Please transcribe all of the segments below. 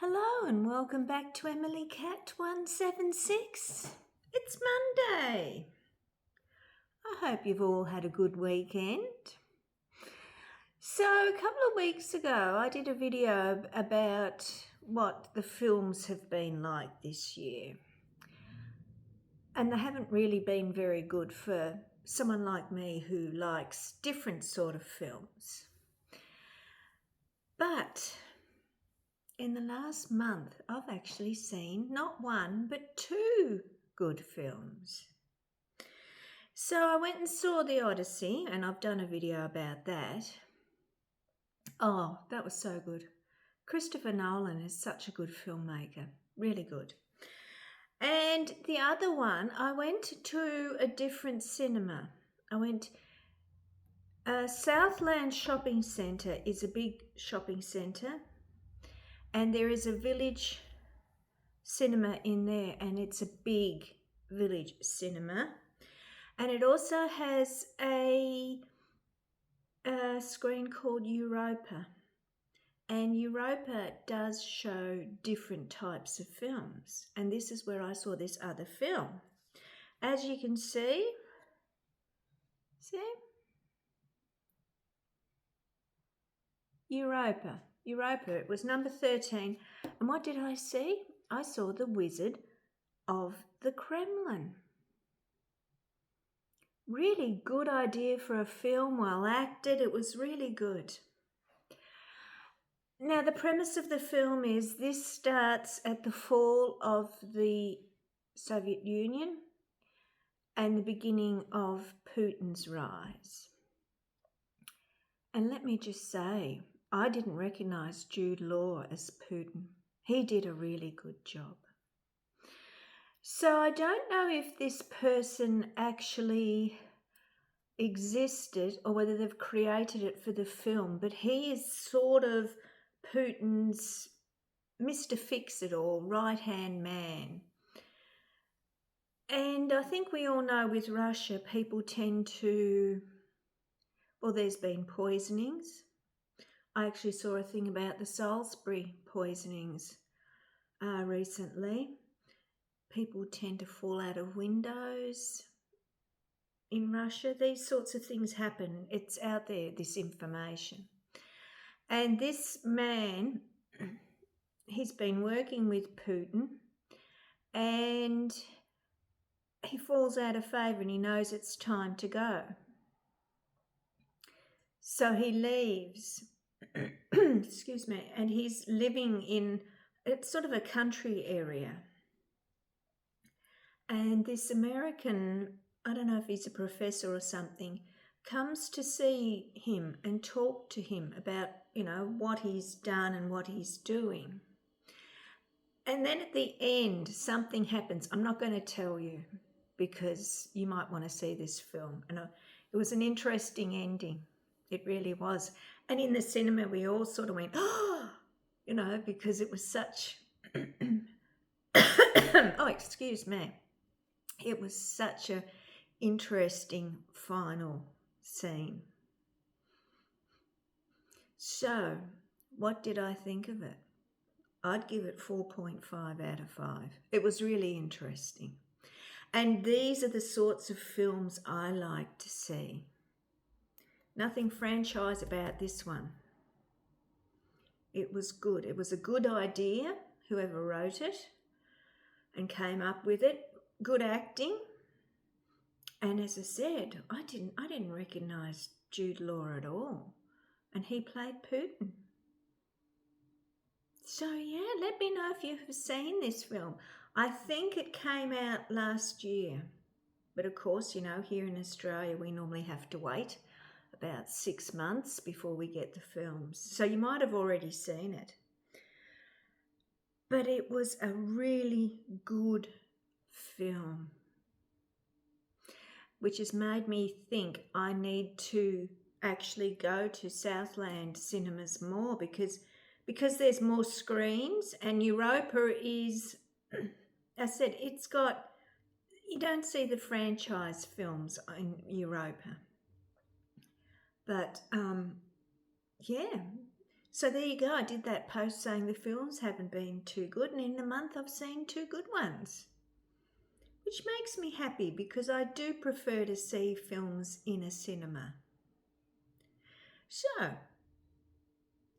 Hello and welcome back to Emily Cat 176. It's Monday. I hope you've all had a good weekend. So a couple of weeks ago I did a video about what the films have been like this year. And they haven't really been very good for someone like me who likes different sort of films. But in the last month, I've actually seen not one, but two good films. So I went and saw The Odyssey, and I've done a video about that. Oh, that was so good. Christopher Nolan is such a good filmmaker, really good. And the other one, I went to a different cinema. Southland Shopping Centre is a big shopping centre, and there is a village cinema in there, and it's a big village cinema, and it also has a screen called Europa, and Europa does show different types of films, and this is where I saw this other film. As you can see, Europa, it was number 13, and what did I see? I saw The Wizard of the Kremlin. Really good idea for a film, well acted, it was really good. Now the premise of the film is this starts at the fall of the Soviet Union and the beginning of Putin's rise. And let me just say, I didn't recognise Jude Law as Putin. He did a really good job. So I don't know if this person actually existed or whether they've created it for the film, but he is sort of Putin's Mr. Fix-It-All, right-hand man. And I think we all know with Russia, people tend to, well, there's been poisonings. I actually saw a thing about the Salisbury poisonings recently. People tend to fall out of windows in Russia. These sorts of things happen. It's out there, this information. And this man, he's been working with Putin, and he falls out of favour and he knows it's time to go. So he leaves, excuse me, and he's living in, it's sort of a country area. And this American, I don't know if he's a professor or something, comes to see him and talk to him about, what he's done and what he's doing. And then at the end, something happens. I'm not going to tell you because you might want to see this film. And it was an interesting ending. It really was. And in the cinema, we all sort of went, oh, because it was such, oh, excuse me. It was such an interesting final scene. So, what did I think of it? I'd give it 4.5 out of 5. It was really interesting. And these are the sorts of films I like to see. Nothing franchise about this one. It was good. It was a good idea, whoever wrote it and came up with it. Good acting. And as I said, I didn't recognise Jude Law at all. And he played Putin. So yeah, let me know if you have seen this film. I think it came out last year. But of course, here in Australia, we normally have to wait about 6 months before we get the films. So you might have already seen it. But it was a really good film, which has made me think I need to actually go to Southland cinemas more because there's more screens, and Europa is, I said, it's got, you don't see the franchise films in Europa. But, yeah, So there you go. I did that post saying the films haven't been too good, and in a month I've seen 2 good ones, which makes me happy because I do prefer to see films in a cinema. So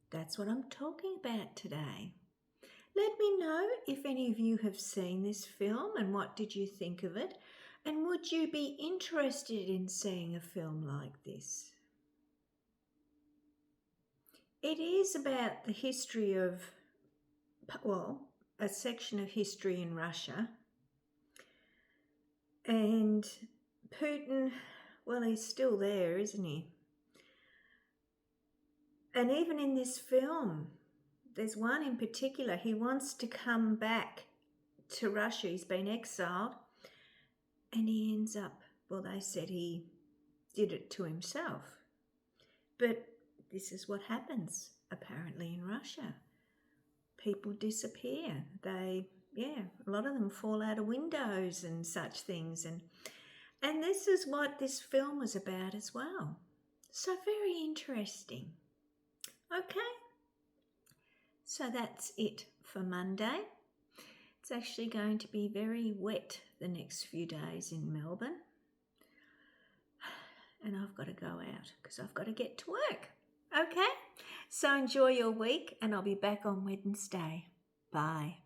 that's what I'm talking about today. Let me know if any of you have seen this film and what did you think of it, and would you be interested in seeing a film like this? It is about the history of, well, a section of history in Russia. And Putin, well, he's still there, isn't he? And even in this film, there's one in particular, he wants to come back to Russia. He's been exiled and he ends up, well, they said he did it to himself. But this is what happens apparently in Russia. People disappear. A lot of them fall out of windows and such things. And this is what this film was about as well. So very interesting. Okay, so that's it for Monday. It's actually going to be very wet the next few days in Melbourne. And I've got to go out because I've got to get to work. Okay, so enjoy your week and I'll be back on Wednesday. Bye.